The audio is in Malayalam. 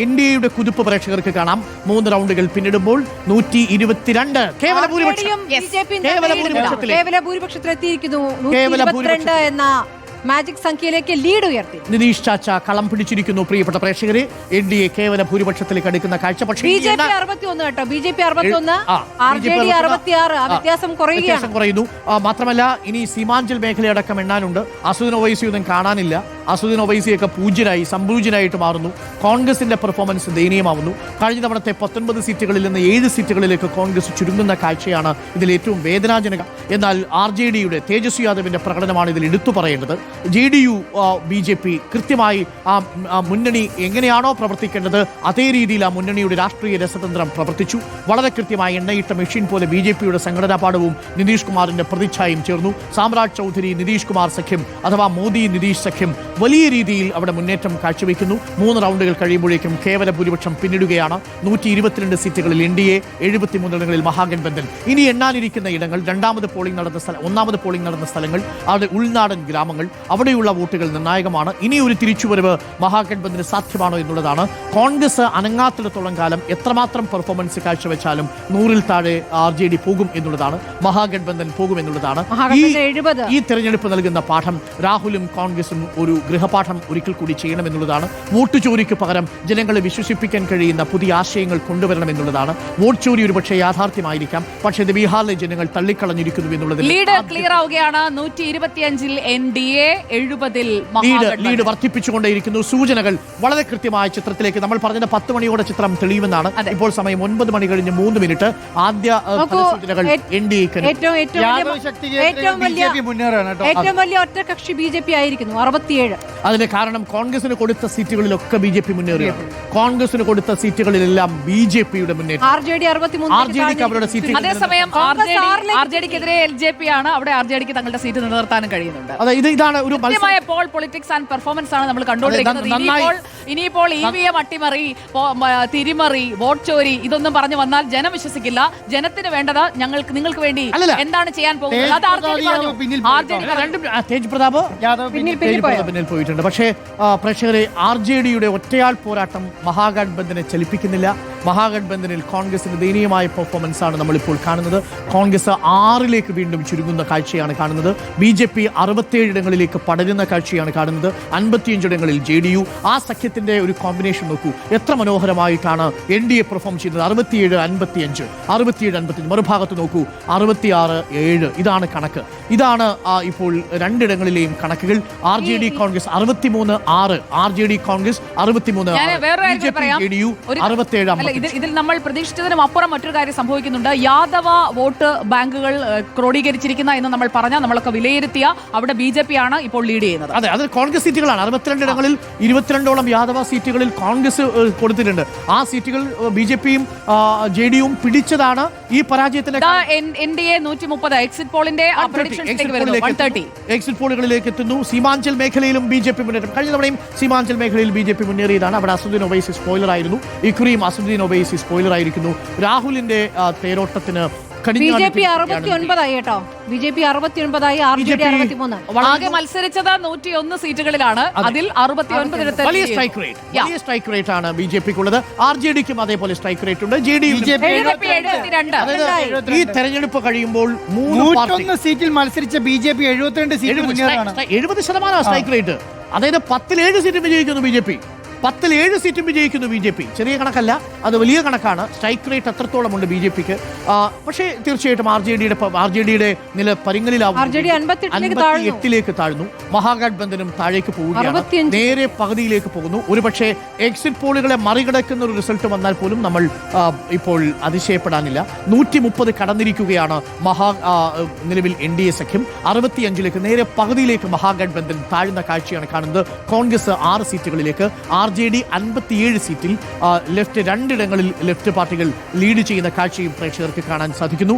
ഇന്ത്യയുടെ കുതിപ്പ് പ്രേക്ഷകർക്ക് കാണാം. 3 റൗണ്ടുകൾ പിന്നിടുമ്പോൾ 122 കേവല ഭൂരിപക്ഷത്തിലെത്തിയിരിക്കുന്നു. 122 എന്ന മാജിക് സംഖ്യയിലേക്ക് ലീഡ് ഉയർത്തി നിതീഷ് ചാച്ച കളം പിടിച്ചിരിക്കുന്നു. പ്രിയപ്പെട്ട പ്രേക്ഷകരെ, എൻഡിഎ കേവല ഭൂരിപക്ഷത്തിലേക്ക് അടുക്കുന്ന കാഴ്ച. പക്ഷേ ബിജെപി 61 കേട്ടോ, ബിജെപി 61, ആർജെഡി 66. വ്യത്യാസം കുറയുന്നു. മാത്രമല്ല, ഇനി സീമാഞ്ചൽ മേഖലയടക്കം എണ്ണാനുണ്ട്. അസുദിൻ ഒവൈസി ഒന്നും കാണാനില്ല. അസുദിൻ ഒവൈസിയൊക്കെ സംപൂജ്യനായിട്ട് മാറുന്നു. കോൺഗ്രസിന്റെ പെർഫോമൻസ് ദയനീയമാവുന്നു. കഴിഞ്ഞ തവണത്തെ 19 സീറ്റുകളിൽ നിന്ന് 7 സീറ്റുകളിലേക്ക് കോൺഗ്രസ് ചുരുങ്ങുന്ന കാഴ്ചയാണ് ഇതിൽ ഏറ്റവും വേദനാജനകം. എന്നാൽ RJDയുടെ തേജസ്വി യാദവിന്റെ പ്രകടനമാണ് ഇതിൽ എടുത്തു പറയേണ്ടത്. JDU BJP കൃത്യമായി ആ മുന്നണി എങ്ങനെയാണോ പ്രവർത്തിക്കേണ്ടത് അതേ രീതിയിൽ ആ മുന്നണിയുടെ രാഷ്ട്രീയ രസതന്ത്രം പ്രവർത്തിച്ചു. വളരെ കൃത്യമായി എണ്ണയിട്ട മെഷീൻ പോലെ BJPയുടെ സംഘടനാ പാഠവും നിതീഷ് കുമാറിന്റെ പ്രതിച്ഛായയും ചേർന്നു. സാമ്രാജ് ചൗധരി നിതീഷ് കുമാർ സഖ്യം അഥവാ മോദി നിതീഷ് സഖ്യം വലിയ രീതിയിൽ അവിടെ മുന്നേറ്റം കാഴ്ചവെക്കുന്നു. 3 റൗണ്ടുകൾ കഴിയുമ്പോഴേക്കും കേവല ഭൂരിപക്ഷം പിന്നിടുകയാണ്. 122 സീറ്റുകളിൽ NDA, 73 ഇടങ്ങളിൽ മഹാഗഠബന്ധൻ. ഇനി എണ്ണാനിരിക്കുന്ന ഇടങ്ങൾ ഒന്നാമത് പോളിംഗ് നടന്ന സ്ഥലങ്ങൾ, അവിടെ ഉൾനാടൻ ഗ്രാമങ്ങൾ, അവിടെയുള്ള വോട്ടുകൾ നിർണായകമാണ്. ഇനി ഒരു തിരിച്ചുവരവ് മഹാഗഠബന്ധന് സാധ്യമാണോ എന്നുള്ളതാണ്. കോൺഗ്രസ് അനങ്ങാത്തിടത്തോളം കാലം എത്രമാത്രം പെർഫോമൻസ് കാഴ്ചവെച്ചാലും 100-ൽ താഴെ RJD പോകും എന്നുള്ളതാണ്. മഹാഗഠബന്ധൻ പോകും എന്നുള്ളതാണ്. ഈ തെരഞ്ഞെടുപ്പ് നൽകുന്ന പാഠം രാഹുലും കോൺഗ്രസും ഒരു ഗൃഹപാഠം ഒരിക്കൽ കൂടി ചെയ്യണമെന്നുള്ളതാണ്. വോട്ട് ചോരിക്ക് പകരം ജനങ്ങളെ വിശ്വസിപ്പിക്കാൻ കഴിയുന്ന പുതിയ ആശയങ്ങൾ കൊണ്ടുവരണം എന്നുള്ളതാണ്. വോട്ട് ചോരി ഒരുപക്ഷെ യാഥാർത്ഥ്യമായിരിക്കാം, പക്ഷേ ഇത് ബീഹാറിലെ ജനങ്ങൾ തള്ളിക്കളഞ്ഞിരിക്കുന്നു എന്നുള്ളതിൽ ലീഡ് ക്ലിയർ ആവുകയാണ്. 125-ൽ NDA, 70-ൽ ലീഡ് വർദ്ധിപ്പിച്ചുകൊണ്ടേയിരിക്കുന്നു. സൂചനകൾ വളരെ കൃത്യമായ ചിത്രത്തിലേക്ക്. നമ്മൾ പറഞ്ഞത് 10 മണിയോടെ ചിത്രം തെളിയുമെന്നാണ്. ഇപ്പോൾ സമയം 9 മണി കഴിഞ്ഞ് 3 മിനിറ്റ്. ആദ്യ സൂചനകൾ NDAക്ക് ഏറ്റവും വലിയ ഒറ്റകക്ഷി BJP ആയിരിക്കുന്നു, 67. അതിന് കാരണം കോൺഗ്രസിന് കൊടുത്ത സീറ്റുകളിലൊക്കെ BJP മുന്നേറുകയാണ്. കോൺഗ്രസിന് കൊടുത്ത സീറ്റുകളിലെല്ലാം BJPയുടെ മുന്നേറ്റം. RJDക്ക് അവരുടെ സീറ്റ്, അതേസമയം RJDക്കെതിരെ LJP ആണ്. അവിടെ RJDക്ക് തങ്ങളുടെ സീറ്റ് നിലനിർത്താനും കഴിയുന്നുണ്ട്. ഇതാണ് ഒരു പോൾ പൊളിറ്റിക്സ് ആൻഡ് പെർഫോമൻസ് ആണ് നമ്മൾ കണ്ടുകൊണ്ടിരിക്കുന്നത്. ഇനിയിപ്പോൾ EVM അട്ടിമറി, തിരിമറി, വോട്ട് ചോരി ഇതൊന്നും പറഞ്ഞു വന്നാൽ ജനം വിശ്വസിക്കില്ല. ജനത്തിന് വേണ്ടത് നിങ്ങൾക്ക് വേണ്ടി എന്താണ് ചെയ്യാൻ പോകുന്നത്. തേജ് പ്രതാപ് പിന്നിൽ പോയിട്ടുണ്ട്. പക്ഷേ പ്രേക്ഷകരെ, RJDയുടെ ഒറ്റയാൾ പോരാട്ടം മഹാഗഠബന്ധനെ ചലിപ്പിക്കുന്നില്ല. മഹാഗഠബന്ധനിൽ കോൺഗ്രസിന്റെ ദയനീയമായ പെർഫോമൻസ് ആണ് നമ്മളിപ്പോൾ കാണുന്നത്. കോൺഗ്രസ് 6-ലേക്ക് വീണ്ടും ചുരുങ്ങുന്ന കാഴ്ചയാണ് കാണുന്നത്. BJP 67 ഇടങ്ങളിലേക്ക് പടരുന്ന കാഴ്ചയാണ് കാണുന്നത്. 55 ഇടങ്ങളിൽ JDU. ആ സഖ്യത്തിന്റെ ഒരു കോമ്പിനേഷൻ നോക്കൂ, എത്ര മനോഹരമായിട്ടാണ് NDA പെർഫോം ചെയ്യുന്നത്. 67-55 മറുഭാഗത്ത് നോക്കൂ, 66-7. ഇതാണ് കണക്ക്. ഇതാണ് ഇപ്പോൾ 2 ഇടങ്ങളിലെയും കണക്കുകൾ. RJD Congress 63-6, RJD Congress 63, JDU 67. ഇതിൽ നമ്മൾ പ്രതീക്ഷിച്ചതിനും അപ്പുറം മറ്റൊരു കാര്യം സംഭവിക്കുന്നുണ്ട്. യാദവ വോട്ട് ബാങ്കുകൾ ക്രോഡീകരിച്ചിരിക്കുന്ന എന്ന് നമ്മൾ പറഞ്ഞാൽ, നമ്മളൊക്കെ വിലയിരുത്തിയ അവിടെ BJP ആണ് ഇപ്പോൾ ലീഡ് ചെയ്യുന്നത്. അതെ, അത് കോൺഗ്രസ് സീറ്റുകളാണ്. 62 ഇടങ്ങളിൽ 22ഓളം യാദവ സീറ്റുകളിൽ കോൺഗ്രസ് കൊടുത്തിട്ടുണ്ട്. ആ സീറ്റുകൾ BJPയും JDUവും പിടിച്ചതാണ്. ഈ പരാജയത്തിന് NDA 130 എക്സിറ്റ് പോളിന്റെ എക്സിറ്റ് പോളുകളിലേക്ക് എത്തുന്നു. സീമാഞ്ചൽ മേഖലയിലും BJP മുന്നേറ്റം. കഴിഞ്ഞ തവണയും സീമാഞ്ചൽ മേഖലയിൽ BJP മുന്നേറിയതാണ്. അവിടെ അസുദ്ദീൻ ഒവൈസി സ്പോയിലർ ആയിരുന്നു. ഇക്കുറിയും അസുദ്ദീൻ ഒവൈസി സ്പോയിലർ ആയിരിക്കുന്നു. രാഹുലിന്റെ തേരോട്ടത്തിന് BJP 69 കേട്ടോ. BJP 69, RJD 63. ആകെ മത്സരിച്ചത് 101 സീറ്റുകളിലാണ്. അതിൽ 69 വലിയ സ്ട്രൈക്ക് റേറ്റ് ആണ് BJPക്കുള്ളത്. RJDക്കും അതേപോലെ സ്ട്രൈക്ക് റേറ്റ് ഉണ്ട്. JDU ഈ തെരഞ്ഞെടുപ്പ് കഴിയുമ്പോൾ 101 സീറ്റിൽ മത്സരിച്ച BJP 72 സീറ്റ് മുന്നേറാണ്. 70% strike rate. അതായത് 10-ൽ 7 സീറ്റ് വിജയിക്കുന്നു BJP. 10-ൽ 7 സീറ്റും വിജയിക്കുന്നു BJP. ചെറിയ കണക്കല്ല, അത് വലിയ കണക്കാണ്. സ്ട്രൈക്ക് റേറ്റ് അത്രത്തോളം ഉണ്ട് BJPക്ക്. പക്ഷേ തീർച്ചയായിട്ടും RJDയുടെ നില പരിങ്ങലിലാവും. 58-ലേക്ക് താഴ്ന്നു. മഹാഗഠബന്ധനും താഴേക്ക് പോവുകയാണ്. നേരെ പകുതിയിലേക്ക് പോകുന്നു. ഒരുപക്ഷെ എക്സിറ്റ് പോളുകളെ മറികടക്കുന്ന ഒരു റിസൾട്ട് വന്നാൽ പോലും നമ്മൾ ഇപ്പോൾ അതിശയപ്പെടാനില്ല. 130 കടന്നിരിക്കുകയാണ് നിലവിൽ NDA സഖ്യം. 65-ലേക്ക് നേരെ പകുതിയിലേക്ക് മഹാഗഠബന്ധൻ താഴ്ന്ന കാഴ്ചയാണ് കാണുന്നത്. കോൺഗ്രസ് 6 സീറ്റുകളിലേക്ക്, RJD 57 സീറ്റിൽ ലെഫ്റ്റ് 2 ഇടങ്ങളിൽ ലെഫ്റ്റ് പാർട്ടികൾ ലീഡ് ചെയ്യുന്ന കാഴ്ചയും പ്രേക്ഷകർക്ക് കാണാൻ സാധിക്കുന്നു.